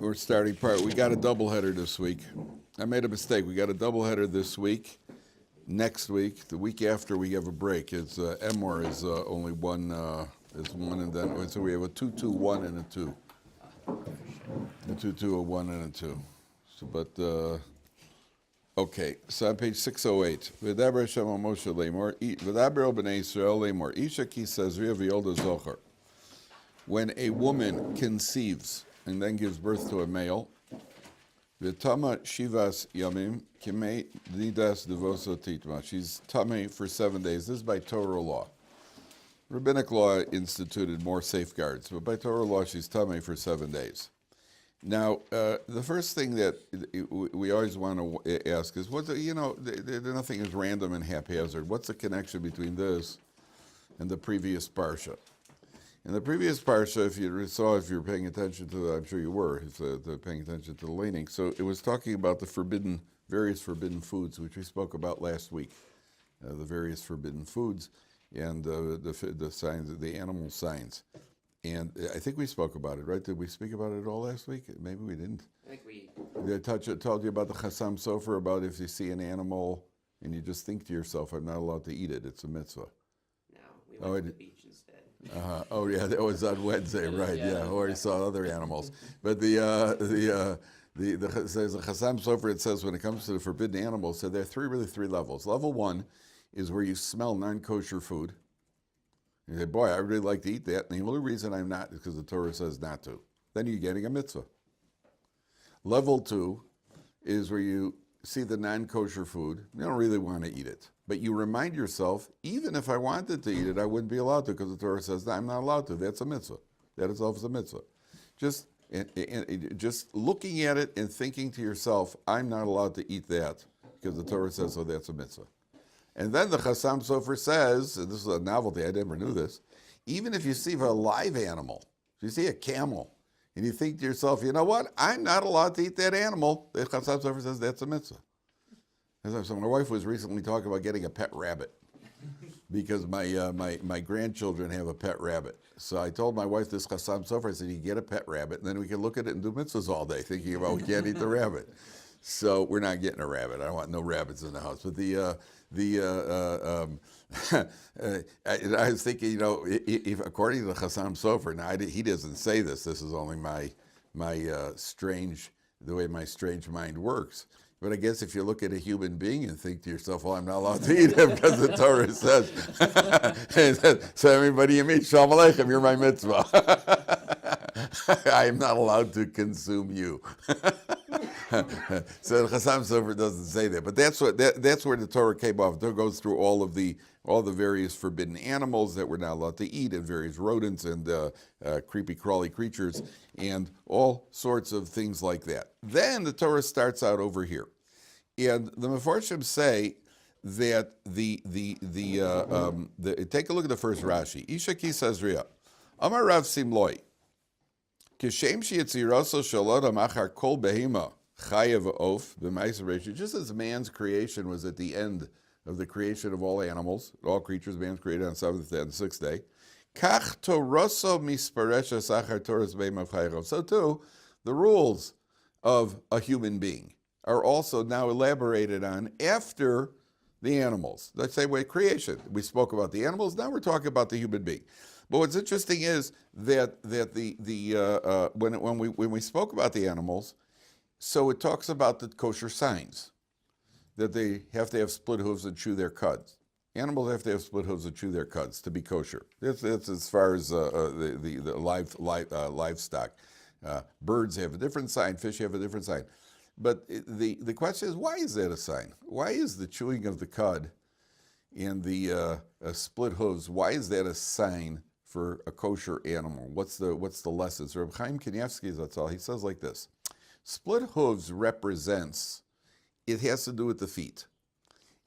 we're starting part. We got a doubleheader this week. I made a mistake. We got a doubleheader this week. Next week, the week after, we have a break. It's Ohr is only one. Is one, and then so we have a 2-2-1 and a 2. A 2-2, a 1, and a 2. So, but okay. So on page 608, V'daber Hashem al Moshe lemor, V'daber al bnei Yisrael lemor, Isha ki Tazria v'yolda zocher. When a woman conceives and then gives birth to a male, V'tama shivas yamim kimei nidas devoso titma. She's tummy for 7 days. This is by Torah law. Rabbinic law instituted more safeguards, but by Torah law, she's tummy for 7 days. Now, the first thing that we always want to ask is, nothing is random and haphazard. What's the connection between this and the previous Parshat? In the previous Parsha, if you were paying attention to I'm sure you were, paying attention to the laning, so it was talking about the various forbidden foods, which we spoke about last week, the various forbidden foods, and the signs, the animal signs. And I think we spoke about it, right? Did we speak about it all last week? Maybe we didn't. I think we... Did I told you about the Chassam Sofer, about if you see an animal and you just think to yourself, I'm not allowed to eat it, it's a mitzvah. No, we went to the beach instead. Oh yeah, that was on Wednesday, right? Yeah, or he saw other animals. But there's a Chassam Sofer. It says when it comes to the forbidden animals, so there are three levels. Level 1 is where you smell non-kosher food. You say, boy, I really like to eat that, and the only reason I'm not is because the Torah says not to. Then you're getting a mitzvah. Level 2 is where you see the non-kosher food. You don't really want to eat it. But you remind yourself, even if I wanted to eat it, I wouldn't be allowed to because the Torah says, no, I'm not allowed to. That's a mitzvah. That itself is a mitzvah. Just looking at it and thinking to yourself, I'm not allowed to eat that because the Torah says, so that's a mitzvah. And then the Chassam Sofer says, and this is a novelty, I never knew this, even if you see a live animal, if you see a camel, and you think to yourself, you know what, I'm not allowed to eat that animal, the Chassam Sofer says that's a mitzvah. So my wife was recently talking about getting a pet rabbit because my grandchildren have a pet rabbit. So I told my wife this Chassam Sofer, I said, you get a pet rabbit, and then we can look at it and do mitzvahs all day, thinking about we can't eat the rabbit. So we're not getting a rabbit. I want no rabbits in the house. But I was thinking, if according to the Chassam Sofer, now he doesn't say this. This is only the way my strange mind works. But I guess if you look at a human being and think to yourself, well, I'm not allowed to eat him because the Torah says, so everybody you meet, Shalom Aleichem, you're my mitzvah. I am not allowed to consume you. So the Chassam Sofer doesn't say that, but that's where the Torah came off. The Torah goes through all the various forbidden animals that we're not allowed to eat, and various rodents and creepy crawly creatures, and all sorts of things like that. Then the Torah starts out over here, and the Mefarshim say that take a look at the first Rashi. Isha ki Tazria, Amar Rav Simloi, Kishem sheyitziraso shel adam achar kol behema. Just as man's creation was at the end of the creation of all animals, all creatures, man's created on the seventh day and the sixth day. So too, the rules of a human being are also now elaborated on after the animals. The same way creation. We spoke about the animals, now we're talking about the human being. But what's interesting is that when we spoke about the animals, so it talks about the kosher signs, that they have to have split hooves and chew their cuds. Animals have to have split hooves and chew their cuds to be kosher. That's as far as the livestock. Birds have a different sign, fish have a different sign. But the question is, why is that a sign? Why is the chewing of the cud and the split hooves, why is that a sign for a kosher animal? What's the lesson? So Reb Chaim Kanievsky, that's all, he says like this. Split hooves it has to do with the feet.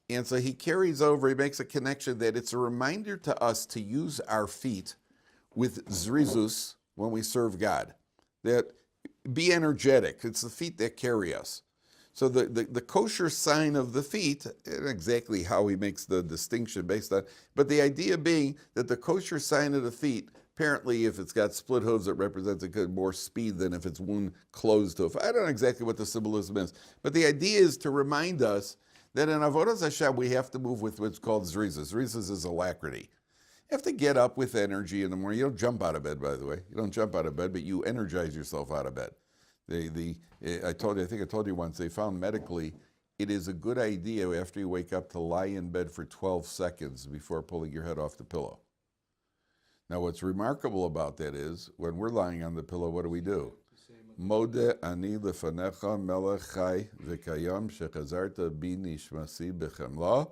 And so he carries over, he makes a connection that it's a reminder to us to use our feet with zrizus when we serve God. That be energetic. It's the feet that carry us. So the kosher sign of the feet, exactly how he makes the distinction based on, but the idea being that the kosher sign of the feet Apparently, if it's got split hooves, it represents more speed than if it's one closed hoof. I don't know exactly what the symbolism is, but the idea is to remind us that in Avodas Hashem, we have to move with what's called zrizas. Zrizas is alacrity. You have to get up with energy in the morning. You don't jump out of bed, by the way. You don't jump out of bed, but you energize yourself out of bed. I think I told you once, they found medically, it is a good idea after you wake up to lie in bed for 12 seconds before pulling your head off the pillow. Now, what's remarkable about that is, when we're lying on the pillow, what do? Mode ani lefanecha melech chai v'kayam shechazarta bi nishmasi b'chemla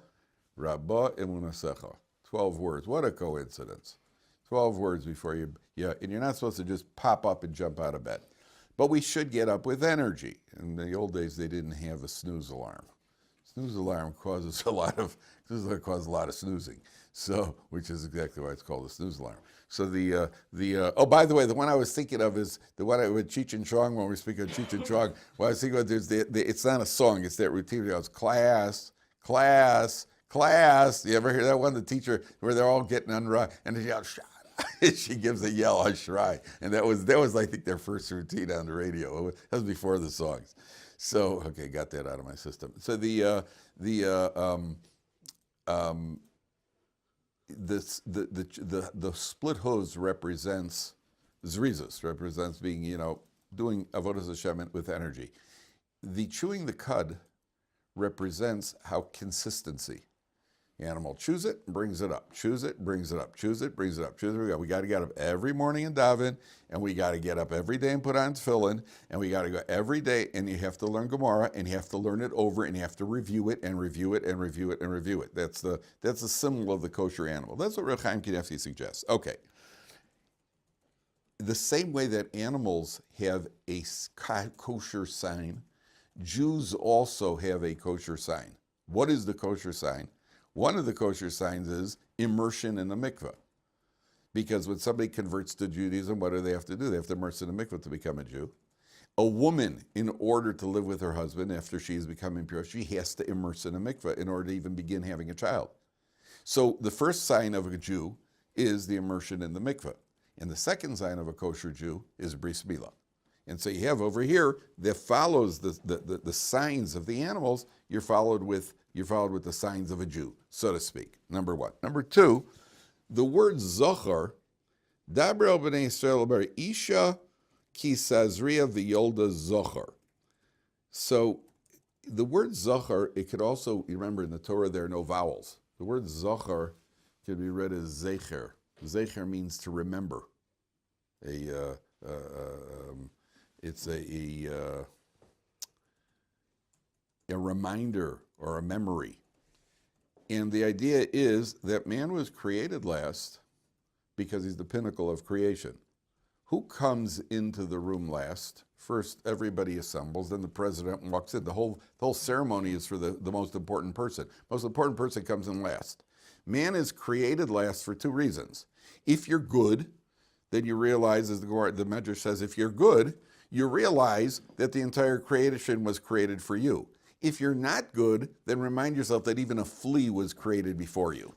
rabba emunasecha. 12 words. What a coincidence. 12 words before and you're not supposed to just pop up and jump out of bed. But we should get up with energy. In the old days, they didn't have a snooze alarm. Snooze alarm causes a lot of snoozing. So, which is exactly why it's called a snooze alarm. So by the way, the one I was thinking of is the one with Cheech and Chong, when we speak of Cheech and Chong. What I was thinking of, it's not a song, it's that routine. It goes, class, class, class. You ever hear that one? The teacher, where they're all getting unrung, and she yells, shut up. She gives a yell, I shry. And that was, I think, their first routine on the radio. That was before the songs. So, okay, got that out of my system. So the split hooves represents zrizas, represents being, doing avodas Hashem with energy. The chewing the cud represents how consistency. The animal chews it, brings it up, chews it, brings it up, chews it, brings it up, chews it. We got to get up every morning and daven, and we got to get up every day and put on tefillin, and we got to go every day, and you have to learn Gemara, and you have to learn it over, and you have to review it, and review it, and review it, and review it. That's the symbol of the kosher animal. That's what Reb Chaim Kanievsky suggests. Okay. The same way that animals have a kosher sign, Jews also have a kosher sign. What is the kosher sign? One of the kosher signs is immersion in the mikveh. Because when somebody converts to Judaism, what do they have to do? They have to immerse in the mikveh to become a Jew. A woman, in order to live with her husband after she has become impure, she has to immerse in a mikveh in order to even begin having a child. So the first sign of a Jew is the immersion in the mikveh. And the second sign of a kosher Jew is bris milah. And so you have over here that follows the signs of the animals. You're followed with the signs of a Jew, so to speak. Number one. Number two, the word zochar, daber b'nei Yisrael bar isha ki Tazria v'yolda zochar. So the word zochar, it could also, you remember in the Torah there are no vowels. The word zochar could be read as zecher. Zecher means to remember. It's a reminder or a memory. And the idea is that man was created last because he's the pinnacle of creation. Who comes into the room last? First, everybody assembles, then the president walks in. The whole ceremony is for the most important person. Most important person comes in last. Man is created last for two reasons. If you're good, then you realize, as the Medrash says, if you're good, you realize that the entire creation was created for you. If you're not good, then remind yourself that even a flea was created before you.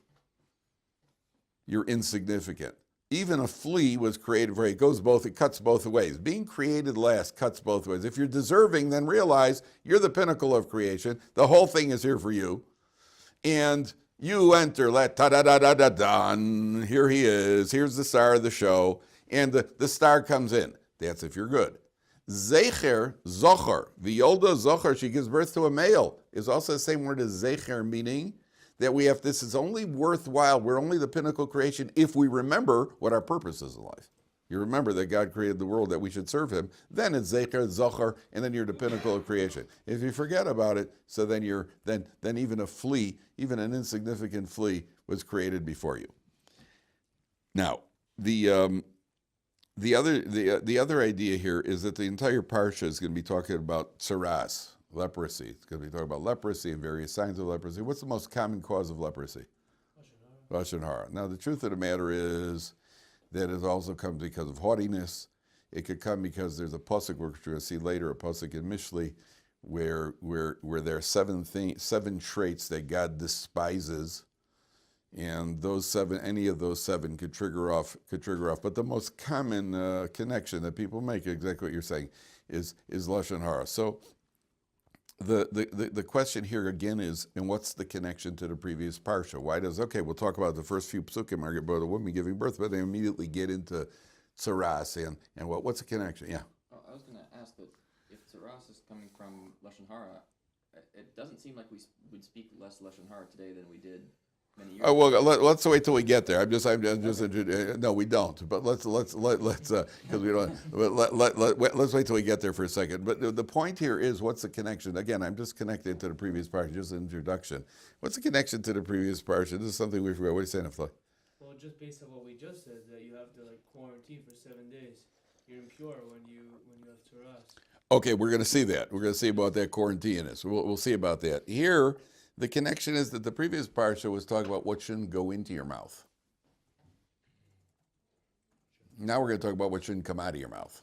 You're insignificant. Even a flea was created for you. It cuts both ways. Being created last cuts both ways. If you're deserving, then realize you're the pinnacle of creation. The whole thing is here for you. And you enter, ta-da-da-da-da-da, here he is, here's the star of the show, and the star comes in. That's if you're good. Zecher, zochar, v'yolda zochar, she gives birth to a male, is also the same word as zecher, meaning that this is only worthwhile, we're only the pinnacle creation if we remember what our purpose is in life. You remember that God created the world, that we should serve him, then it's zecher, zochar, and then you're the pinnacle of creation. If you forget about it, so then then even a flea, even an insignificant flea, was created before you. Now, the other idea here is that the entire parsha is going to be talking about tsaras, leprosy. It's going to be talking about leprosy and various signs of leprosy. What's the most common cause of leprosy? Lashon hara. Now, the truth of the matter is that it also comes because of haughtiness. It could come because there's a pasuk we're going to see later, a pasuk in Mishli, where there are seven traits that God despises And those seven, any of those seven could trigger off. But the most common connection that people make, exactly what you're saying, is Lashon Hara. So the question here again is, and what's the connection to the previous parsha? Why does, okay, we'll talk about the first few psukim about a woman giving birth, but they immediately get into tzaras and what's the connection? Yeah. I was going to ask that if tzaras is coming from Lashon Hara, it doesn't seem like we would speak less Lashon Hara today than we did many years Oh well, ago. let's wait till we get there. I'm just no, we don't. But let's because we don't. Let's wait till we get there for a second. But the point here is, what's the connection? Again, I'm just connected to the previous parsha, just an introduction. What's the connection to the previous parsha? This is something we forgot. What are you saying, Afla? Well, just based on what we just said, that you have to quarantine for 7 days. You're impure when you have tzaras. Okay, we're going to see that. We're going to see about that quarantine is. We'll see about that. Here, the connection is that the previous parsha was talking about what shouldn't go into your mouth. Now we're going to talk about what shouldn't come out of your mouth.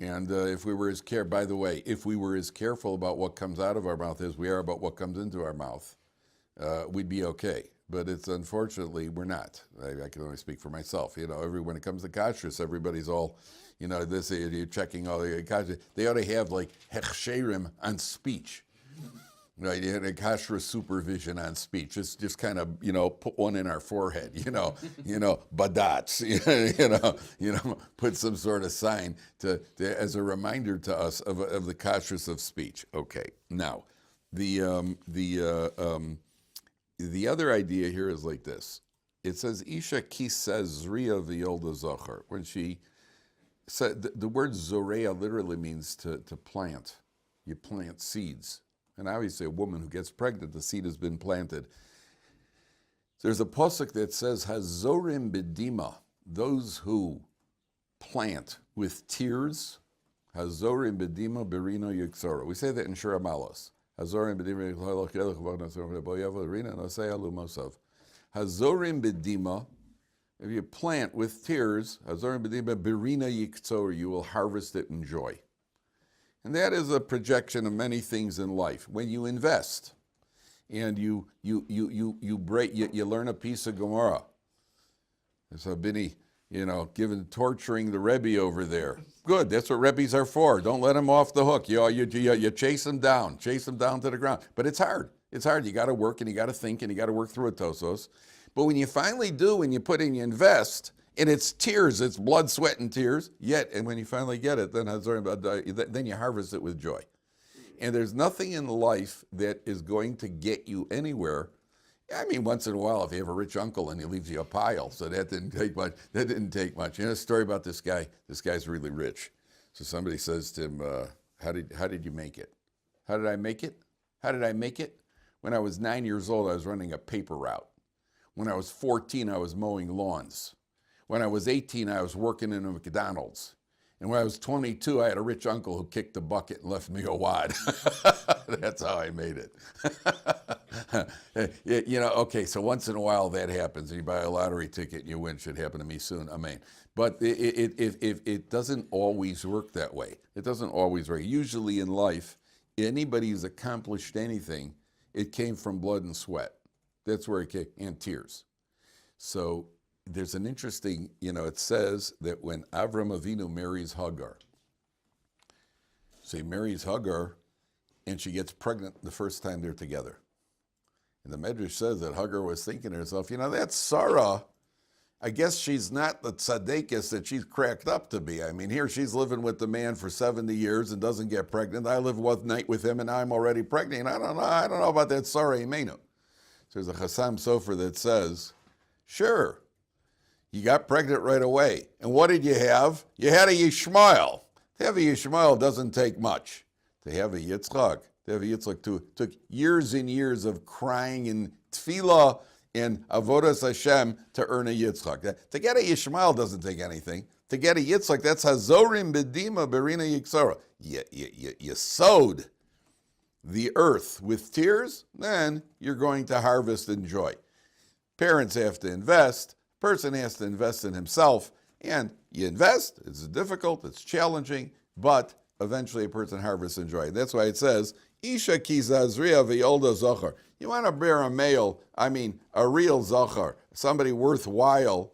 And if we were as careful about what comes out of our mouth as we are about what comes into our mouth, we'd be okay. But it's unfortunately we're not. I can only speak for myself. When it comes to kashrus, everybody's all, this you're checking all the kashrus. They ought to have hechsherim on speech. Right, you had a kashrus supervision on speech. Just kind of, put one in our forehead, badats, put some sort of sign to as a reminder to us of the kashrus of speech. Okay, now the other idea here is like this. It says Isha kisazria v'yolda zachar. When she said the word zorea literally means to plant. You plant seeds. And obviously a woman who gets pregnant, the seed has been planted. There's a pasuk that says, Hazorim bedima, those who plant with tears, Hazorim bedima berino yiksora. We say that in Shira Malos. Hazorim bedima Hazorim bedima, if you plant with tears, Hazorim bedima berina yiksora, you will harvest it in joy. And that is a projection of many things in life. When you invest and you learn a piece of Gemara. There's a Bini, torturing the Rebbe over there. Good, that's what Rebbes are for. Don't let them off the hook. You chase them down to the ground. But it's hard. It's hard. You got to work and you got to think and you got to work through it, Tosos. But when you finally do and you invest, and it's tears, it's blood, sweat, and tears. And when you finally get it, then you harvest it with joy. And there's nothing in life that is going to get you anywhere. I mean, once in a while, if you have a rich uncle and he leaves you a pile, so that didn't take much. A story about this guy. This guy's really rich. So somebody says to him, "How did you make it? How did I make it? How did I make it? When I was 9 years old, I was running a paper route. When I was 14, I was mowing lawns. When I was 18, I was working in a McDonald's. And when I was 22, I had a rich uncle who kicked the bucket and left me a wad." That's how I made it. Okay, so once in a while that happens. You buy a lottery ticket and you win. Should happen to me soon. Amen. But it doesn't always work that way. It doesn't always work. Usually in life, anybody who's accomplished anything, it came from blood and sweat. That's where it came, and tears. So there's an interesting, it says that when Avram Avinu marries Hagar, so he marries Hagar, and she gets pregnant the first time they're together. And the Medrash says that Hagar was thinking to herself, that's Sarah. I guess she's not the tzaddikus that she's cracked up to be. I mean, here she's living with the man for 70 years and doesn't get pregnant. I live one night with him and I'm already pregnant. I don't know about that Sarah Imenu. So there's a Chassam Sofer that says, sure, you got pregnant right away. And what did you have? You had a Yishmael. To have a Yishmael doesn't take much. To have a Yitzchak, took years and years of crying and tefillah and avodas Hashem to earn a Yitzchak. To get a Yishmael doesn't take anything. To get a Yitzchak, that's Hazorim Bedima Berina Yiksara. You sowed the earth with tears, then you're going to harvest in joy. Parents have to invest. Person has to invest in himself, and you invest. It's difficult, it's challenging, but eventually a person harvests in joy. That's why it says, Isha ki Tazria v'yolda zachar. You want to bear a male, I mean a real zachar, somebody worthwhile,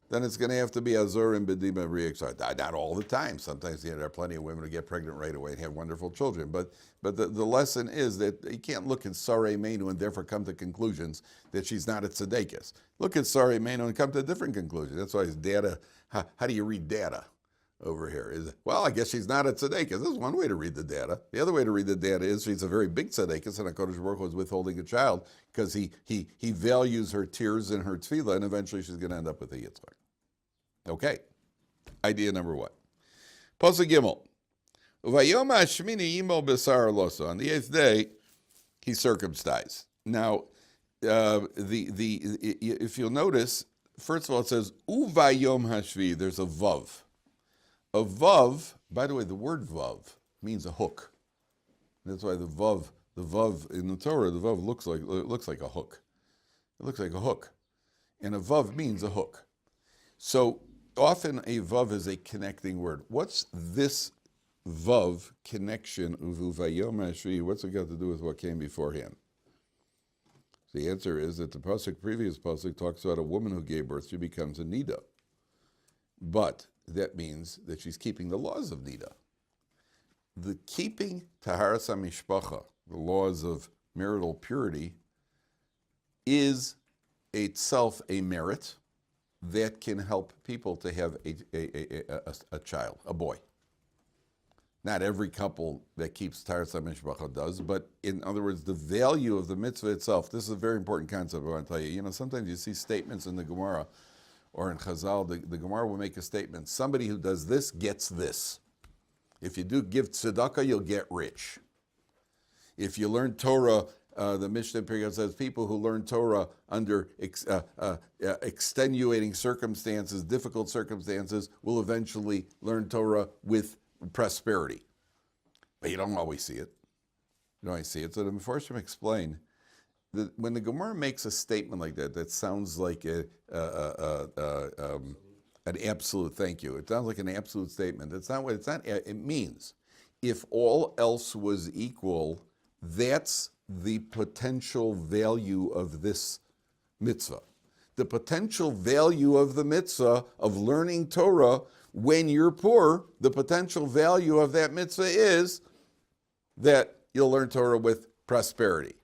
then it's going to have to be azurim b'dima ri'ikzar. Not all the time. Sometimes there are plenty of women who get pregnant right away and have wonderful children. But the lesson is that you can't look at Sarei Menu and therefore come to conclusions that she's not a tzedekis. Look at Sarei Menu and come to a different conclusion. That's why it's data. How do you read data over here? Well, I guess she's not a tzedekis. This is one way to read the data. The other way to read the data is she's a very big tzedekis, and HaKadosh Baruch Hu is withholding a child because he values her tears and her tefillah, and eventually she's going to end up with a Yitzchak. Okay, idea number one. Pasuk Gimel. Uvayom hashmini yimol b'sar loso. On the 8th day, he circumcised. Now, if you'll notice, first of all, it says uvayom hashvi. There's a vav. A vav. By the way, the word vav means a hook. That's why the vav in the Torah, the vav looks like a hook. It looks like a hook, and a vav means a hook. So often a vav is a connecting word. What's this vav connection, uvayom hashvi? What's it got to do with what came beforehand? The answer is that the previous pasuk talks about a woman who gave birth. She becomes a nida, but that means that she's keeping the laws of nida. The keeping taharas hamishpacha, the laws of marital purity, is itself a merit that can help people to have a child, a boy. Not every couple that keeps Taharas HaMishpacha does, but in other words, the value of the mitzvah itself, this is a very important concept I want to tell you. You know, sometimes you see statements in the Gemara or in Chazal, the Gemara will make a statement, somebody who does this gets this. If you do give tzedakah, you'll get rich. If you learn Torah, the Mishnah period says people who learn Torah under extenuating circumstances, difficult circumstances, will eventually learn Torah with prosperity. But you don't always see it. You don't always see it. So the Mefarshim explain that when the Gemara makes a statement like that, that sounds like an absolute thank you. It sounds like an absolute statement. That's not what it's not. It means if all else was equal, that's the potential value of this mitzvah. The potential value of the mitzvah of learning Torah when you're poor, the potential value of that mitzvah is that you'll learn Torah with prosperity.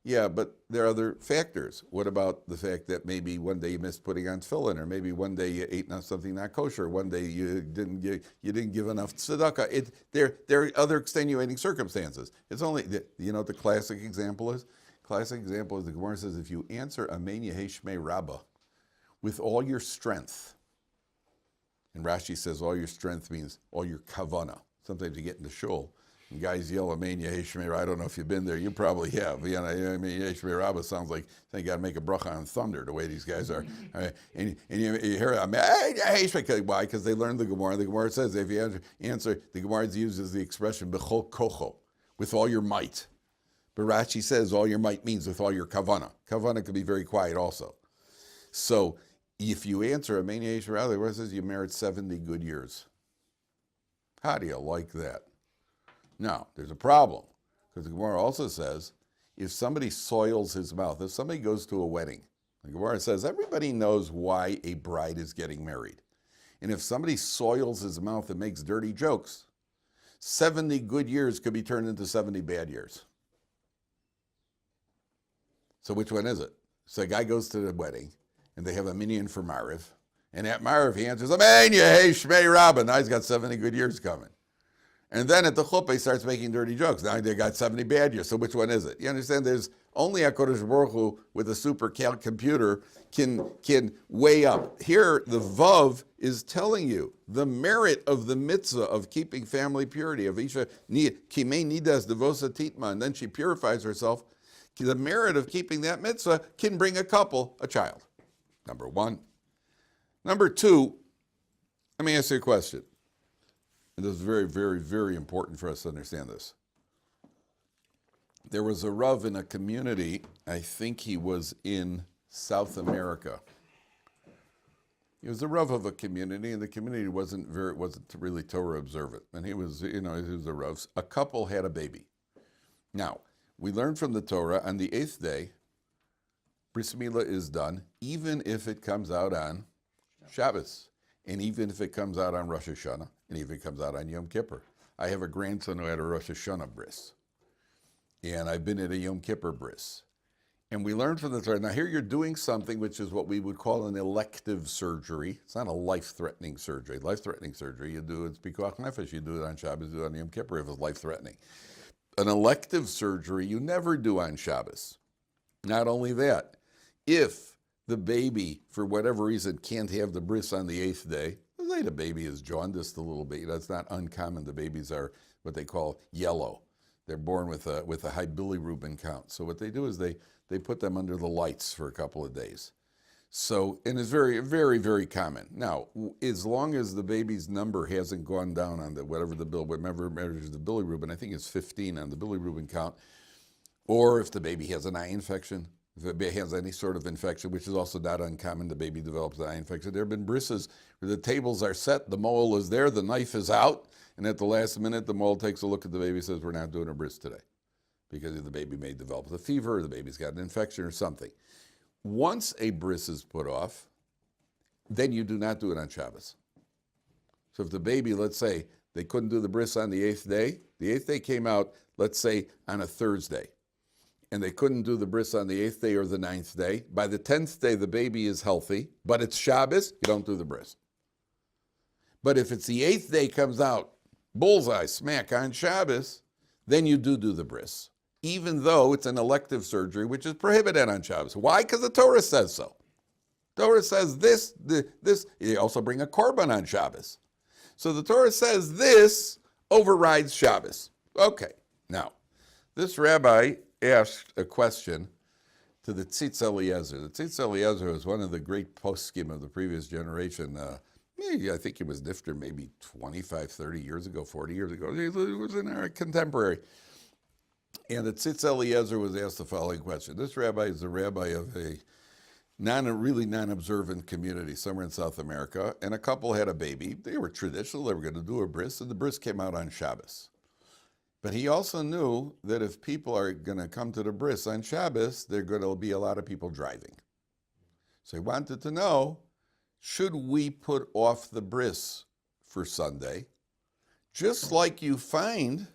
Yeah, but there are other factors. What about the fact that maybe one day you missed putting on tefillin, or maybe one day you ate something not kosher, one day you didn't give enough tzedakah? There are other extenuating circumstances. It's only, you know what the classic example is? Classic example is the Gemara says, if you answer Amen Yehei Shmei Rabbah with all your strength, and Rashi says all your strength means all your kavanah. Sometimes you get in the shul, and guys yell, Amen Yehei Shmei Rabbah. I don't know if you've been there. You probably have. You know, Amen Yehei Shmei Rabbah sounds like you got to make a bracha on thunder, the way these guys are. And you hear, Amen Yehei Shmei. Why? Because they learned the Gemara. The Gemara says if you answer, the Gemara uses the expression, B'chol kocho, with all your might. But Rashi says all your might means with all your kavanah. Kavanah can be very quiet also. So, if you answer a Amen Yehei Shmei Rabbah, it says you merit 70 good years. How do you like that? Now, there's a problem, because the Gemara also says, if somebody soils his mouth, if somebody goes to a wedding, the Gemara says everybody knows why a bride is getting married. And if somebody soils his mouth and makes dirty jokes, 70 good years could be turned into 70 bad years. So which one is it? So a guy goes to the wedding, and they have a minyan for Mariv, and at Mariv he answers, Amen Yehei Shmei Rabbah. Now he's got 70 good years coming. And then at the chuppah he starts making dirty jokes. Now they got 70 bad years, so which one is it? You understand? There's only HaKadosh Baruch Hu with a super computer can weigh up. Here, the Vav is telling you the merit of the mitzvah of keeping family purity, of Isha Kimei Nidas Devosa Titma, and then she purifies herself. The merit of keeping that mitzvah can bring a couple a child. Number one. Number two, let me ask you a question. And this is very, very, very important for us to understand this. There was a Rav in a community, I think he was in South America. He was the Rav of a community, and the community wasn't really Torah observant. And he was a Rav. A couple had a baby. Now, we learn from the Torah on the 8th day, bris milah is done, even if it comes out on Shabbos, and even if it comes out on Rosh Hashanah, and even if it comes out on Yom Kippur. I have a grandson who had a Rosh Hashanah bris, and I've been at a Yom Kippur bris. And we learned from the Torah. Now here you're doing something which is what we would call an elective surgery. It's not a life-threatening surgery. Life-threatening surgery, you do it's pikuach nefesh. You do it on Shabbos, you do it on Yom Kippur if it's life-threatening. An elective surgery you never do on Shabbos. Not only that, if the baby, for whatever reason, can't have the bris on the 8th day, let's say the baby is jaundiced a little bit. That's not uncommon. The babies are what they call yellow. They're born with a high bilirubin count. So what they do is they put them under the lights for a couple of days. So, and it's very, very, very common. Now, as long as the baby's number hasn't gone down on whatever measures the bilirubin, I think it's 15 on the bilirubin count, or if the baby has an eye infection, if the baby has any sort of infection, which is also not uncommon, the baby develops an eye infection. There have been brises where the tables are set, the mole is there, the knife is out, and at the last minute, the mole takes a look at the baby and says, we're not doing a bris today, because the baby may develop a fever, or the baby's got an infection or something. Once a bris is put off, then you do not do it on Shabbos. So if the baby, let's say, they couldn't do the bris on the 8th day came out, let's say, on a Thursday, and they couldn't do the bris on the 8th day or the 9th day. By the 10th day, the baby is healthy, but it's Shabbos, you don't do the bris. But if it's the 8th day comes out, bullseye, smack on Shabbos, then you do the bris, even though it's an elective surgery, which is prohibited on Shabbos. Why? Because the Torah says so. Torah says this. You also bring a korban on Shabbos. So the Torah says this overrides Shabbos. Okay, now, this rabbi asked a question to the Tzitz Eliezer. The Tzitz Eliezer was one of the great poskim of the previous generation. I think he was nifter maybe 25, 30 years ago, 40 years ago. He was in our contemporary. And the Tzitz Eliezer was asked the following question. This rabbi is the rabbi of a really non-observant community somewhere in South America, and a couple had a baby. They were traditional. They were going to do a bris, and the bris came out on Shabbos. But he also knew that if people are going to come to the bris on Shabbos, there are going to be a lot of people driving. So he wanted to know, should we put off the bris for Sunday, just like you find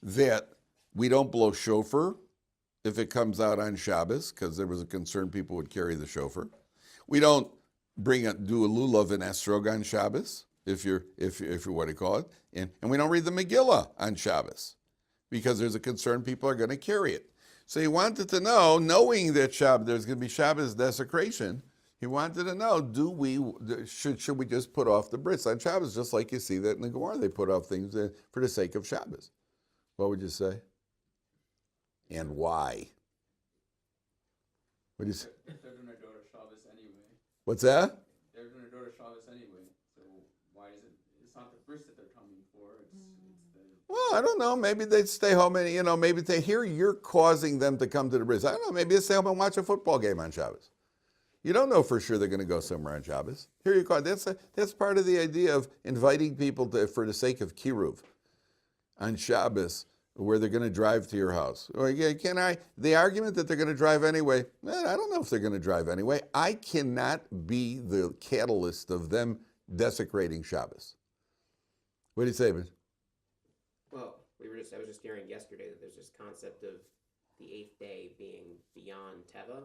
that we don't blow shofar if it comes out on Shabbos, because there was a concern people would carry the shofar. We don't do a lulav and esrog on Shabbos, if you're what do you call it, and we don't read the Megillah on Shabbos, because there's a concern people are going to carry it. So he wanted to know, knowing that there's going to be Shabbos desecration, he wanted to know, should we just put off the bris on Shabbos, just like you see that in the Gemara, they put off things for the sake of Shabbos. What would you say? And why? What do you say? They're going to go to Shabbos anyway. What's that? They're going to go to Shabbos anyway. So why is it? It's not the bris that they're coming for. It's the. Well, I don't know. Maybe they'd stay home and, maybe they hear you're causing them to come to the bris. I don't know. Maybe they stay home and watch a football game on Shabbos. You don't know for sure they're going to go somewhere on Shabbos. Here you go. That's part of the idea of inviting people for the sake of kiruv on Shabbos, where they're going to drive to your house. Or the argument that they're going to drive anyway, I don't know if they're going to drive anyway. I cannot be the catalyst of them desecrating Shabbos. What do you say, Ben? Well, I was just hearing yesterday that there's this concept of the 8th day being beyond Teva.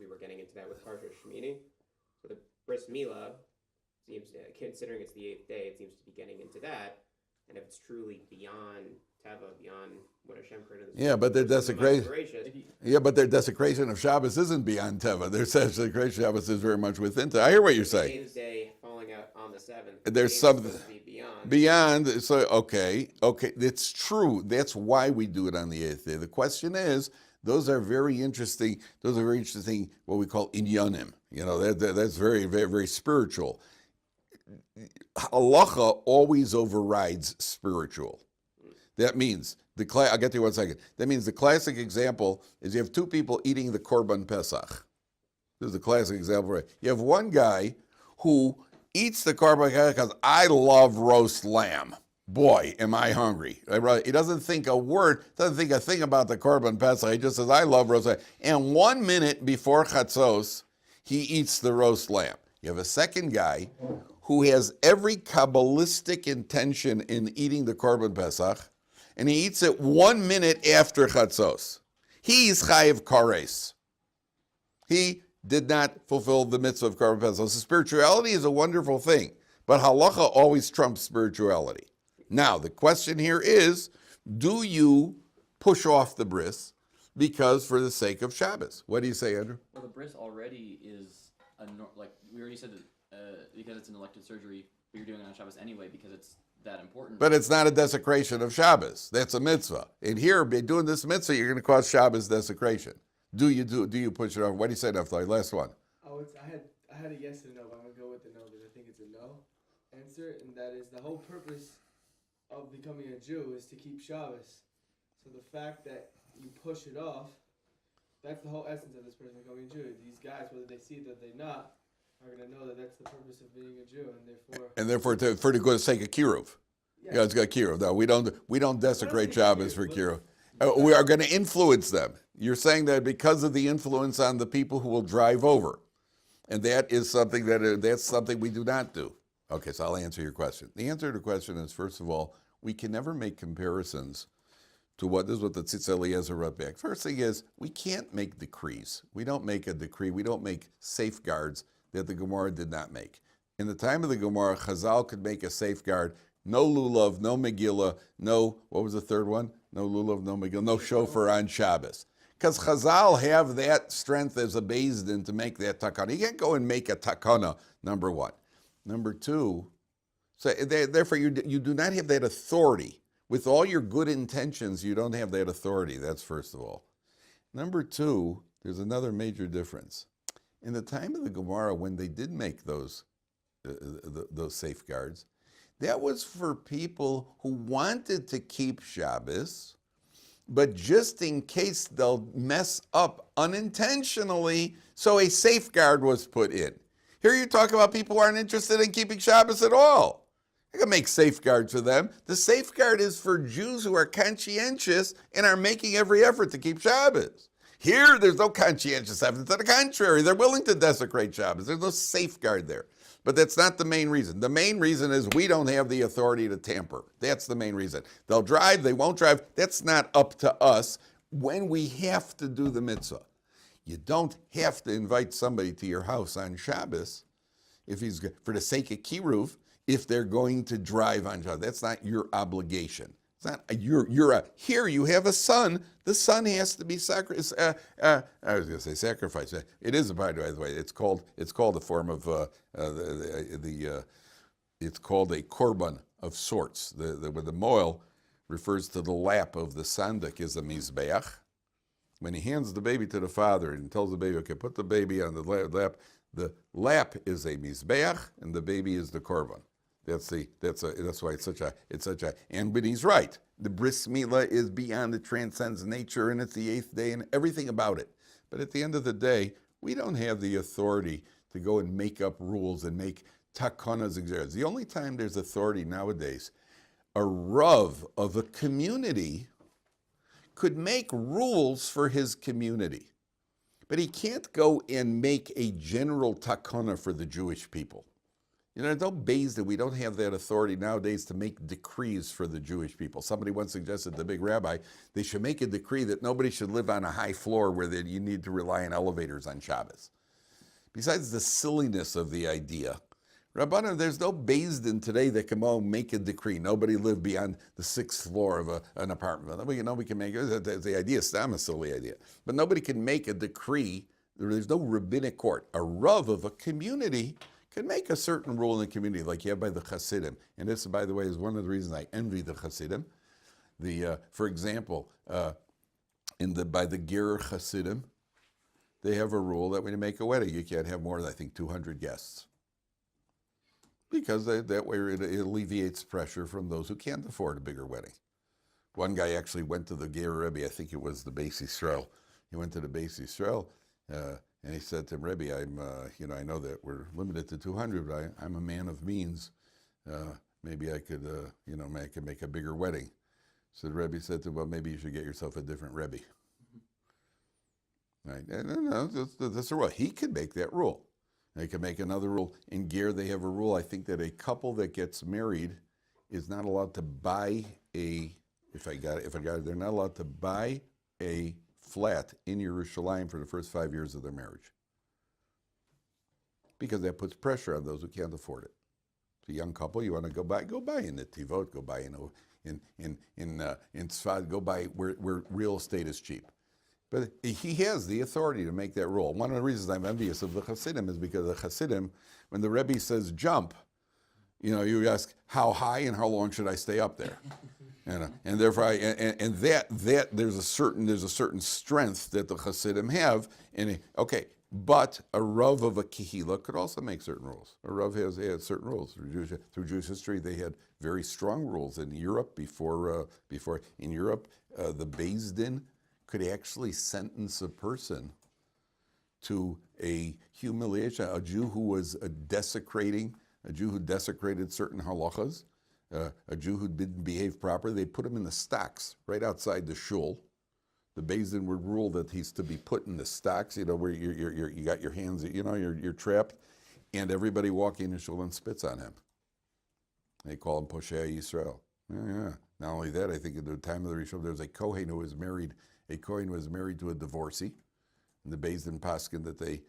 We were getting into that with Parshat Shemini. So the bris milah seems, considering it's the 8th day, it seems to be getting into that. And if it's truly beyond Teva, beyond what Hashem created. Yeah, but their desecration. Yeah, but their desecration of Shabbos isn't beyond Teva. Their desecration of Shabbos is very much within Teva. I hear what you're saying. The 8th day falling out on the 7th. There's something beyond. So okay, it's true. That's why we do it on the 8th day. The question is, those are very interesting. What we call inyanim. That's very, very, very spiritual. Halakhah always overrides spiritual. That means I'll get to you 1 second. That means the classic example is you have two people eating the korban pesach. This is a classic example, right? You have one guy who eats the korban pesach because I love roast lamb. boy, am I hungry. He doesn't think a word, doesn't think a thing about the Korban Pesach. He just says, I love roast lamb. And 1 minute before Chatzos, he eats the roast lamb. You have a second guy who has every Kabbalistic intention in eating the Korban Pesach, and he eats it 1 minute after Chatzos. He's Chayiv Kares. He did not fulfill the mitzvah of Korban Pesach. So spirituality is a wonderful thing, but halacha always trumps spirituality. Now, the question here is, do you push off the bris because for the sake of Shabbos? What do you say, Andrew? Well, the bris already is, like we already said, that because it's an elective surgery, but you're doing it on Shabbos anyway because it's that important. But it's not a desecration of Shabbos. That's a mitzvah. And here, by doing this mitzvah, you're going to cause Shabbos desecration. Do you push it off? What do you say, Naftali? Last one. I had a yes and a no, but I'm gonna go with the no because I think it's a no answer, and that is the whole purpose of becoming a Jew is to keep Shabbos. So the fact that you push it off, that's the whole essence of this person becoming a Jew. These guys, whether they see it or they not, are gonna know that that's the purpose of being a Jew, and therefore for the good sake of Kiruv. Yeah, it's got Kiruv. No, we don't desecrate Shabbos for Kiruv. We are going to influence them. You're saying that because of the influence on the people who will drive over, and that is something that's something we do not do. Okay, so I'll answer your question. The answer to the question is, first of all, we can never make comparisons to what the Tzitz Eliezer wrote back. First thing is, we can't make decrees. We don't make a decree. We don't make safeguards that the Gemara did not make. In the time of the Gemara, Chazal could make a safeguard. No lulav, no Megillah, no, what was the third one? No lulav, no Megillah, no shofar on Shabbos. Because Chazal have that strength as a Beis Din to make that takana. You can't go and make a takana, number one. Number two, so therefore you do not have that authority. With all your good intentions, you don't have that authority. That's first of all. Number two, there's another major difference. In the time of the Gemara, when they did make those safeguards, that was for people who wanted to keep Shabbos, but just in case they'll mess up unintentionally, so a safeguard was put in. Here you talk about people who aren't interested in keeping Shabbos at all. You can make safeguards for them. The safeguard is for Jews who are conscientious and are making every effort to keep Shabbos. Here, there's no conscientious effort. To the contrary, they're willing to desecrate Shabbos. There's no safeguard there. But that's not the main reason. The main reason is we don't have the authority to tamper. That's the main reason. They'll drive, they won't drive. That's not up to us when we have to do the mitzvah. You don't have to invite somebody to your house on Shabbos if he's for the sake of kiruv, if they're going to drive on Shabbos. That's not your obligation. It's not here you have a son. The son has to be sacrificed. I was going to say sacrifice. It is, by the way. It's called a form of it's called a korban of sorts. The moel refers to the lap of the sandak is a mizbeach. When he hands the baby to the father and tells the baby, okay, put the baby on the lap is a mizbeach and the baby is the korban. That's why it's such a, but he's right. The bris milah is beyond, it transcends nature, and it's the eighth day and everything about it. But at the end of the day, we don't have the authority to go and make up rules and make takanas exist. The only time there's authority nowadays, a rav of a community could make rules for his community, but he can't go and make a general takana for the Jewish people. You know, don't base that we don't have that authority nowadays to make decrees for the Jewish people. Somebody once suggested to the big rabbi, they should make a decree that nobody should live on a high floor where you need to rely on elevators on Shabbos. Besides the silliness of the idea, Rabbanan, there's no Beis Din today that can make a decree. Nobody live beyond the sixth floor of an apartment. Nobody can make it. The idea is not a silly idea. But nobody can make a decree. There's no rabbinic court. A rav of a community can make a certain rule in the community, like you have by the Hasidim. And this, by the way, is one of the reasons I envy the Hasidim. For example, by the Ger Hasidim, they have a rule that when you make a wedding, you can't have more than, I think, 200 guests. Because that way it alleviates pressure from those who can't afford a bigger wedding. One guy actually went to the Ger Rebbe, I think it was the Beis Yisrael. He went to the Beis Yisrael, and he said to him, Rebbe, I know that we're limited to 200, but I'm a man of means. maybe I could, I could make a bigger wedding. So the Rebbe said to him, well, maybe you should get yourself a different Rebbe. Right? And that's the rule. He could make that rule. They could make another rule. In Ger, they have a rule, I think, that a couple that gets married is not allowed to buy they're not allowed to buy a flat in Yerushalayim for the first 5 years of their marriage. Because that puts pressure on those who can't afford it. It's a young couple, you want to go buy in Netivot, go buy in Tzfat, go buy where real estate is cheap. But he has the authority to make that rule. One of the reasons I'm envious of the Hasidim is because the Hasidim, when the Rebbe says jump, you ask how high and how long should I stay up there, and therefore that there's a certain strength that the Hasidim have. But a Rav of a Kehila could also make certain rules. A Rav has certain rules. Through Jewish history, they had very strong rules. In Europe, before in Europe, the Beis Din could actually sentence a person to a humiliation. A Jew who was a Jew who desecrated certain halakhas, a Jew who didn't behave properly, they put him in the stocks right outside the shul. The Beis Din would rule that he's to be put in the stocks, where you got your hands, you're trapped, and everybody walking in the shul and spits on him. They call him Poshei Yisrael. Yeah. Not only that, I think at the time of the Rishon, there was a Kohen who was married. A Kohen was married to a divorcee, and the Beis Din paskin that they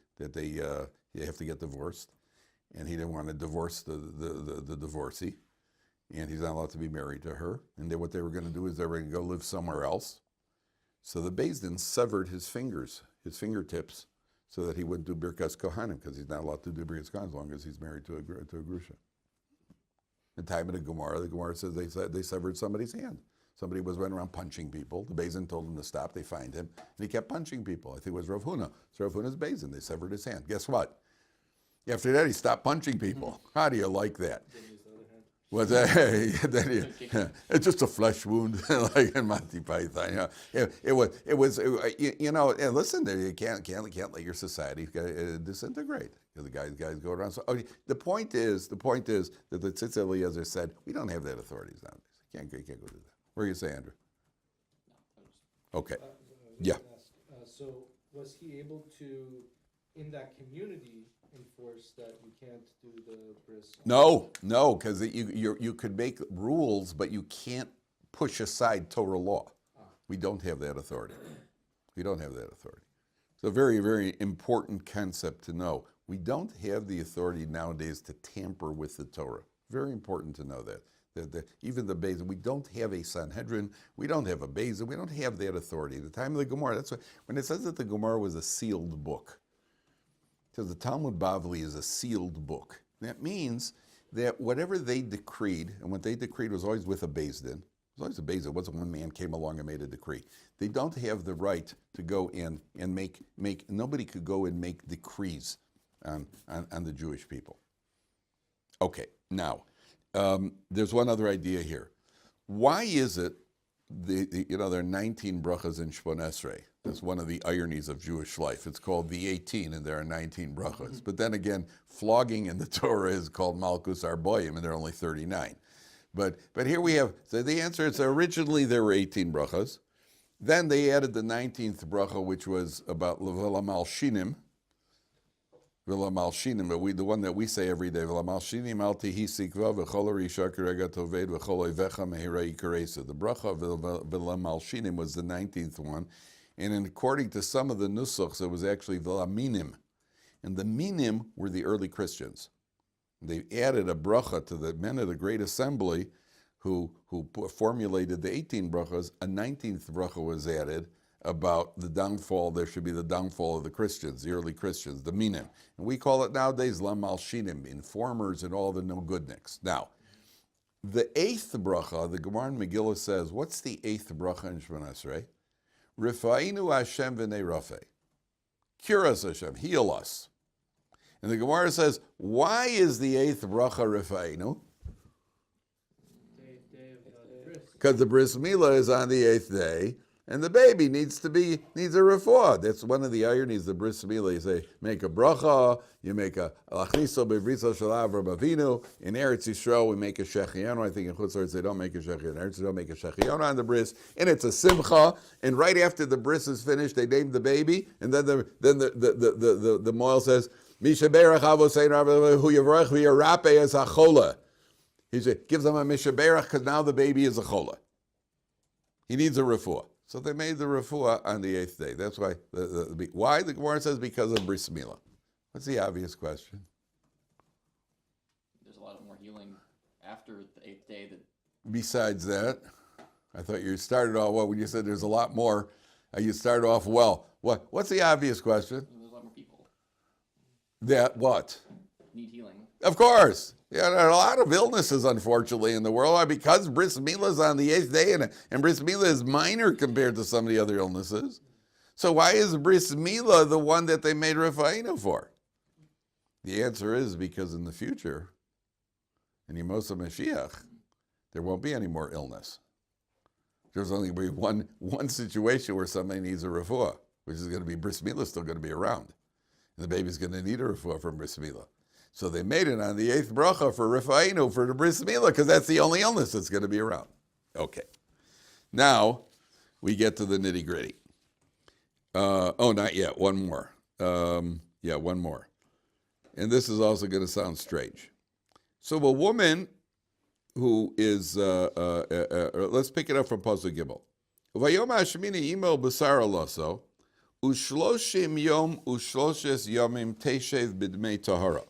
have to get divorced, and he didn't want to divorce the divorcee, and he's not allowed to be married to her. And then what they were going to do is they were going to go live somewhere else. So the Beis Din severed his fingertips, so that he wouldn't do Birkas Kohanim, because he's not allowed to do Birkas Kohanim as long as he's married to a Grusha. The time of the Gemara says they severed somebody's hand. Somebody was running around punching people. The Beis Din told him to stop. They fined him, and he kept punching people. I think it was Rav Huna. So Rav Huna's Beis Din. They severed his hand. Guess what? After that, he stopped punching people. How do you like that? Was that? It's just a flesh wound, like in Monty Python. It was. And listen, you can't let your society disintegrate. The guys go around. So the point is that the Tzitz Eliezer said we don't have that authority nowadays. You can't go do that. What are you saying, Andrew? Okay. Yeah. So was he able to, in that community, enforce that you can't do the bris? No, because you could make rules, but you can't push aside Torah law. We don't have that authority. It's a very, very important concept to know. We don't have the authority nowadays to tamper with the Torah. Very important to know that. Even the Beis Din, we don't have a Sanhedrin, we don't have a Beis Din, we don't have that authority. At the time of the Gemara, that's why, when it says that the Gemara was a sealed book, because the Talmud Bavli is a sealed book. That means that whatever they decreed, and what they decreed was always with a Beis Din. It was always a Beis Din. It wasn't one man came along and made a decree. They don't have the right to go and make nobody could go and make decrees on the Jewish people. Okay, now, there's one other idea here. Why is it, there are 19 brachas in Shmon Esrei. That's one of the ironies of Jewish life. It's called the 18, and there are 19 brachas. But then again, flogging in the Torah is called Malkus Arboim, and there are only 39. But here we have, so the answer is originally there were 18 brachas. Then they added the 19th bracha, which was about V'la Malshinim, but the one that we say every day, the bracha of Malshinim was the 19th one, and according to some of the nusuchs, it was actually Minim, and the Minim were the early Christians. They added a bracha to the men of the Great Assembly who formulated the 18 brachas. A 19th bracha was added about the downfall. There should be the downfall of the Christians, the early Christians, the Minim. And we call it nowadays La Malshinim, informers and all the no-goodniks. Now, the 8th bracha, the Gemara in Megillah says, what's the 8th bracha in Shemon Esrei? Rifa'inu Hashem v'nei Rafeh. Cure us, Hashem, heal us. And the Gemara says, why is the 8th bracha Rifa'inu? Day of the bris. Because the bris milah is on the 8th day, and the baby needs a refuah. That's one of the ironies of bris milah. You say, make a bracha, you make a lachniso bevritzo shalav rabavinu. In Eretz Yisrael, we make a shechianu. I think in Chutz La'aretz they don't make a shechianu. In Eretz Yisrael, they don't make a shechianu on the bris, and it's a simcha. And right after the bris is finished, they name the baby, and then the moil says, Mishaberach avosein rabbi hu yavrach v'yarape as a chola. He gives them a mishaberach because now the baby is a chola. He needs a refuah. So they made the refuah on the 8th day. That's why. Why? The Gemara says because of bris milah. What's the obvious question? There's a lot more healing after the 8th day. Besides that, I thought you started off well when you said there's a lot more. You started off well. What's the obvious question? There's a lot more people That what? need healing. Of course. Yeah, there are a lot of illnesses, unfortunately, in the world. Why? Because bris milah is on the 8th day, and bris milah is minor compared to some of the other illnesses. So why is bris milah the one that they made refainu for? The answer is because in the future, in Yemos HaMashiach, there won't be any more illness. There's only be one situation where somebody needs a refuah, which is going to be bris milah still going to be around. And the baby's going to need a refuah from bris milah. So they made it on the 8th bracha for Rifainu, for the bris milah, because that's the only illness that's going to be around. Okay. Now, we get to the nitty gritty. Not yet. One more. One more. And this is also going to sound strange. So a woman who is, let's pick it up from Pasuk Gimel. Vayom hashmini imo b'sar alaso, ushloshim yom ushloshes yomim teshev b'dmei tahara.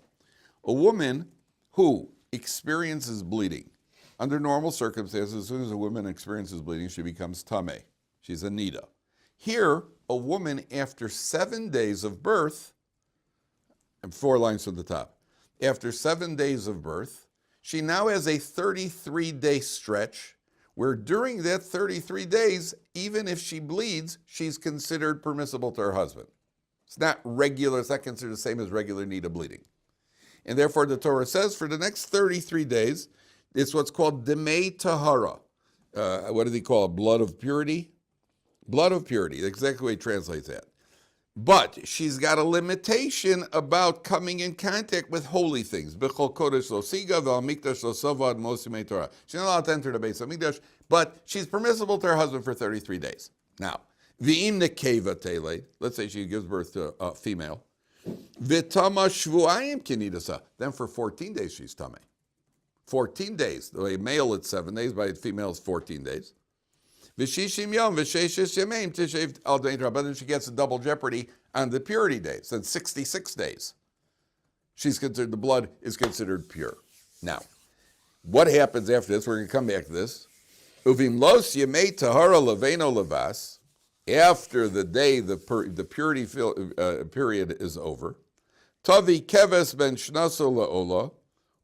A woman who experiences bleeding, under normal circumstances, as soon as a woman experiences bleeding, she becomes tameh. She's a nida. Here, a woman after 7 days of birth, and 4 lines from the top, after 7 days of birth, she now has a 33-day stretch where during that 33 days, even if she bleeds, she's considered permissible to her husband. It's not regular, it's not considered the same as regular nida bleeding. And therefore, the Torah says for the next 33 days, it's what's called demei tahara. What do they call it? Blood of purity? Blood of purity. That's exactly the way he translates that. But she's got a limitation about coming in contact with holy things. B'chol kodesh lo siga v'al mikdash lo sova ad mosimei Torah. She's not allowed to enter the Beis HaMikdash, but she's permissible to her husband for 33 days. Now, v'im nekeva tele, let's say she gives birth to a female, v'tama shvuayim kinidasa, then for 14 days she's tameh. 14 days. The male it's 7 days, by female it's 14 days. V'shishim yom v'sheshes yameim tishev al dein Torah. But then she gets a double jeopardy on the purity days. Then 66 days. The blood is considered pure. Now, what happens after this? We're going to come back to this. Uvim los yemei tahara leveno levas. After the day the purity period is over, Tavi keves ben shnaso laola,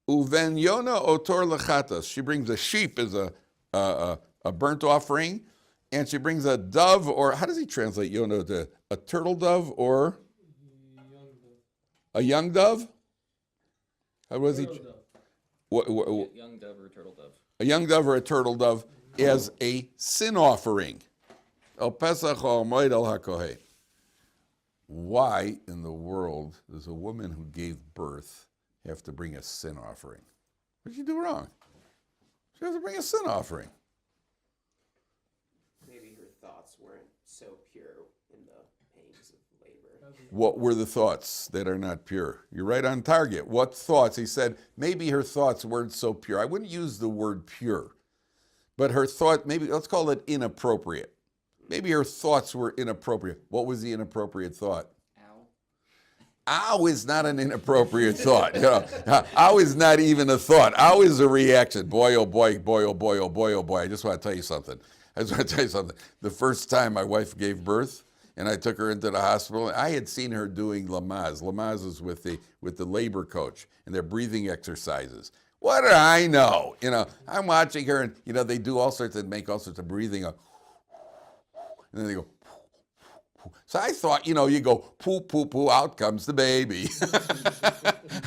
uven yona otor lechatas. She brings a sheep as a burnt offering, and she brings a dove, or how does he translate yona to a turtle dove or a young dove? How was he? Young dove or a turtle dove. A young dove or a turtle dove as a sin offering. El Pesach al Moed al HaKohen. Why in the world does a woman who gave birth have to bring a sin offering? What did she do wrong? She has to bring a sin offering. Maybe her thoughts weren't so pure in the pains of labor. What were the thoughts that are not pure? You're right on target. What thoughts? He said, maybe her thoughts weren't so pure. I wouldn't use the word pure, but her thought, maybe, let's call it inappropriate. Maybe her thoughts were inappropriate. What was the inappropriate thought? Ow is not an inappropriate thought. You know, ow is not even a thought. Ow is a reaction. Boy, oh boy, boy, oh boy, oh boy, oh boy. I just want to tell you something. The first time my wife gave birth, and I took her into the hospital, I had seen her doing Lamaze. Lamaze is with the labor coach, and their breathing exercises. What do I know? You know, I'm watching her, and you know they do all sorts of breathing. And then they go, so I thought, you know, you go, poo, poo, poo, out comes the baby.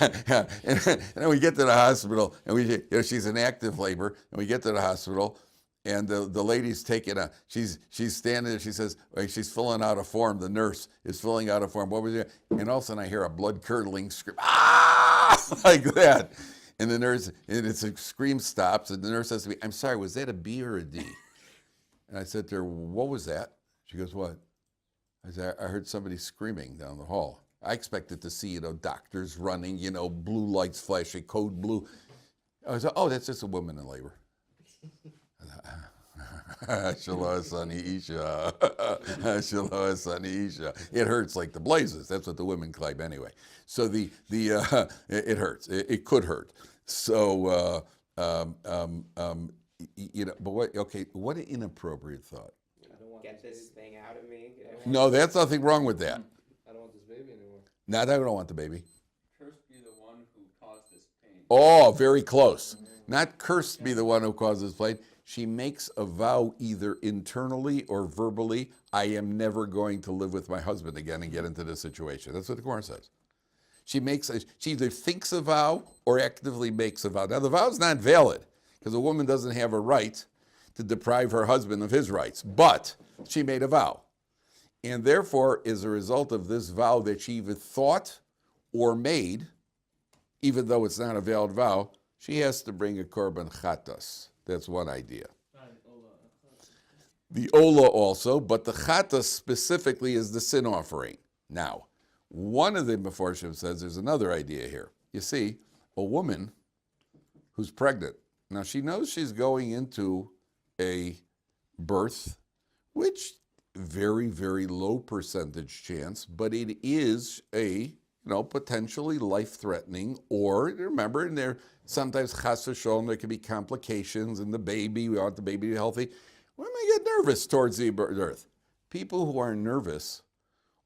and then we get to the hospital, and she's in active labor, and we get to the hospital, And the lady's taking she's standing there, she says, like, she's filling out a form, the nurse is filling out a form, what was it? And all of a sudden I hear a blood-curdling scream, ah, like that. And the nurse, and it's a scream stops, and the nurse says to me, I'm sorry, was that a B or a D? And I said to her, what was that? She goes, what? I said, I heard somebody screaming down the hall. I expected to see, doctors running, blue lights flashing, code blue. I was like, oh, that's just a woman in labor. Shalom, Sonny Isha. Shalom, Sonny Isha. It hurts like the blazes. That's what the women claim anyway. So it hurts. It could hurt. So, but what? Okay, what an inappropriate thought. I don't want Get this thing out of me. No, that's nothing wrong with that. I don't want this baby anymore. No, I don't want the baby. Cursed be the one who caused this pain. Oh, very close. Not cursed be the one who causes pain. She makes a vow either internally or verbally, I am never going to live with my husband again and get into this situation. That's what the Gemara says. She either thinks a vow or actively makes a vow. Now, the vow is not valid because a woman doesn't have a right to deprive her husband of his rights, but she made a vow. And therefore, as a result of this vow that she either thought or made, even though it's not a valid vow, she has to bring a korban chatas. That's one idea. The ola also, but the chatas specifically is the sin offering. Now, one of the Mefarshim says there's another idea here. You see, a woman who's pregnant, now she knows she's going into a birth, which very, very low percentage chance, but it is a potentially life-threatening, or remember, and there sometimes chas v'sholom, there can be complications in the baby. We want the baby to be healthy. Women get nervous towards the birth. People who are nervous,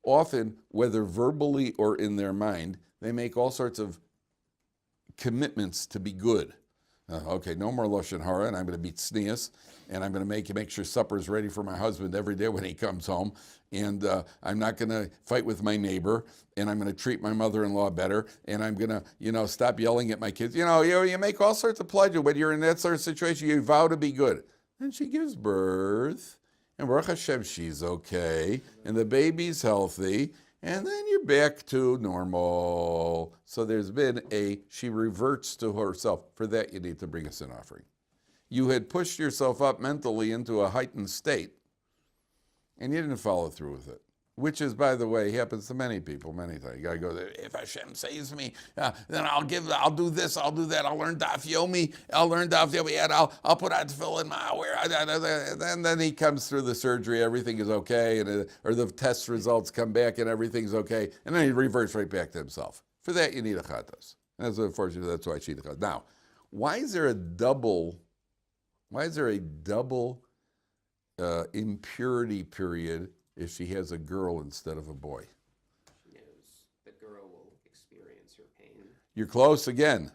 often, whether verbally or in their mind, they make all sorts of commitments to be good. Okay, no more lashon hara, and I'm going to be tznius, and I'm going to make sure supper's ready for my husband every day when he comes home, and I'm not going to fight with my neighbor, and I'm going to treat my mother-in-law better, and I'm going to, stop yelling at my kids. You make all sorts of pledges. When you're in that sort of situation, you vow to be good. And she gives birth, and Baruch Hashem, she's okay, and the baby's healthy, and then you're back to normal. So there's been she reverts to herself. For that, you need to bring a sin offering. You had pushed yourself up mentally into a heightened state, and you didn't follow through with it. Which is, by the way, happens to many people, many times. You got to go there. If Hashem saves me, then I'll do this, I'll do that. I'll learn Daf Yomi, and I'll put on tefillin ma'awir. And then he comes through the surgery, everything is okay, or the test results come back and everything's okay, and then he reverts right back to himself. For that, you need a chatas. That's unfortunately, that's why she chatas. Now, why is there a double impurity period if she has a girl instead of a boy? She knows the girl will experience her pain. You're close again.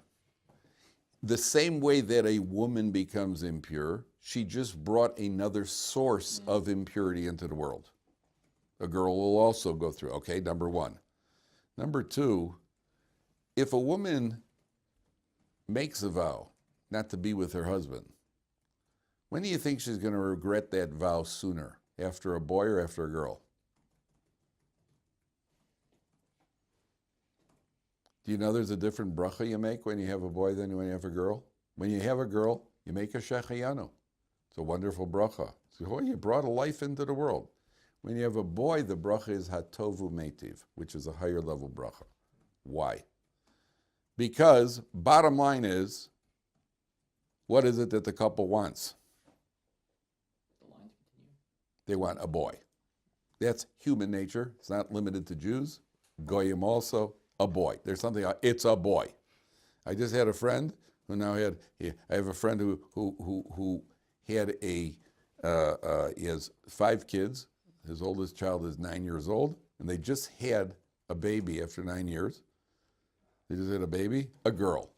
The same way that a woman becomes impure, she just brought another source of impurity into the world. A girl will also go through. Okay, number one. Number two, if a woman makes a vow not to be with her husband, when do you think she's going to regret that vow sooner? After a boy or after a girl? Do you know there's a different bracha you make when you have a boy than when you have a girl? When you have a girl, you make a shechayanu. It's a wonderful bracha. So, you brought a life into the world. When you have a boy, the bracha is hatovu metiv, which is a higher level bracha. Why? Because bottom line is, what is it that the couple wants? They want a boy. That's human nature. It's not limited to Jews. Goyim also, a boy. There's something, it's a boy. I just had a friend who now I have a friend who had he has 5 kids. His oldest child is 9 years old, and they just had a baby after 9 years. They just had a baby, a girl.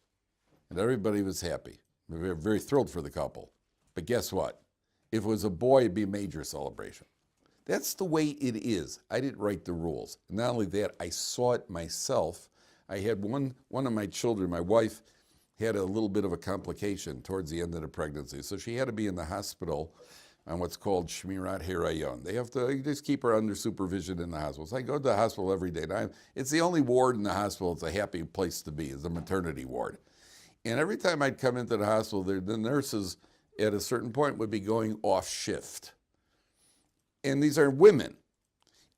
And everybody was happy. We were very thrilled for the couple. But guess what? If it was a boy, it'd be a major celebration. That's the way it is. I didn't write the rules. Not only that, I saw it myself. I had one of my children, my wife, had a little bit of a complication towards the end of the pregnancy. So she had to be in the hospital on what's called Shmirat Hirayon. They have to just keep her under supervision in the hospital. So I go to the hospital every day. And it's the only ward in the hospital. It's a happy place to be, is the maternity ward. And every time I'd come into the hospital, the nurses at a certain point would be going off shift. And these are women.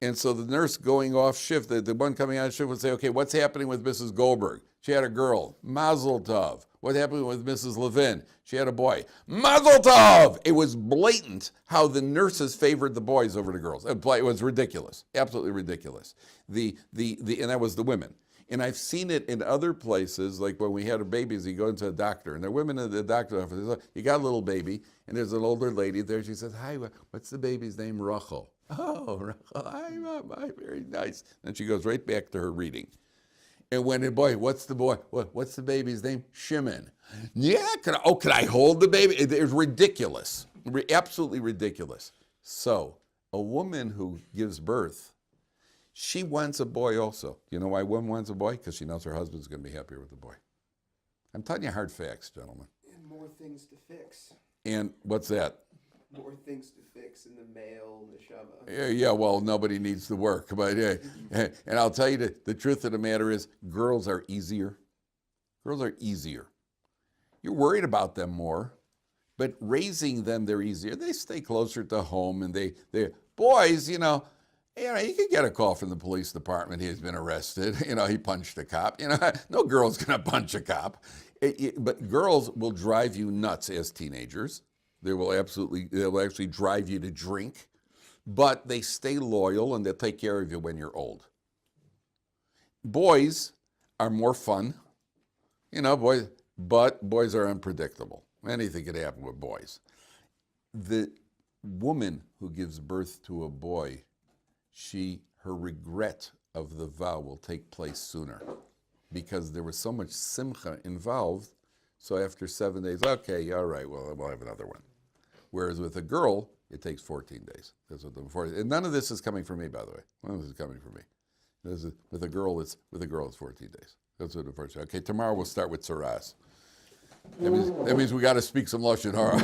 And so the nurse going off shift, the one coming on shift would say, okay, what's happening with Mrs. Goldberg? She had a girl. Mazel tov. What happened with Mrs. Levin? She had a boy. Mazel tov! It was blatant how the nurses favored the boys over the girls. It was ridiculous. Absolutely ridiculous. And that was the women. And I've seen it in other places, like when we had babies, you go into a doctor, and there are women in the doctor's office. You got a little baby, and there's an older lady there. She says, hi, what's the baby's name? Rachel. Oh, Rachel, hi, Mom, hi, very nice. And she goes right back to her reading. And when the boy, what's the baby's name? Shimon. Yeah, can I hold the baby? It's ridiculous, absolutely ridiculous. So a woman who gives birth, she wants a boy also. You know why a woman wants a boy? Because she knows her husband's going to be happier with the boy. I'm telling you hard facts, gentlemen. And more things to fix. And what's that? More things to fix in the male neshama. Yeah, well, nobody needs to work. But and I'll tell you the truth of the matter is girls are easier. Girls are easier. You're worried about them more, but raising them, they're easier. They stay closer to home, and they're boys, you can get a call from the police department. He's been arrested. He punched a cop. No girl's going to punch a cop. But girls will drive you nuts as teenagers. They will actually drive you to drink, but they stay loyal and they'll take care of you when you're old. Boys are more fun, but boys are unpredictable. Anything could happen with boys. The woman who gives birth to a boy, her regret of the vow will take place sooner because there was so much simcha involved. So after 7 days, okay, all right, well, we'll have another one. Whereas with a girl, it takes 14 days. That's what and none of this is coming from me, by the way. None of this is coming from me. With a girl, it's 14 days. That's what the first. Okay, tomorrow we'll start with Saras. That means we got to speak some Lashon Hara.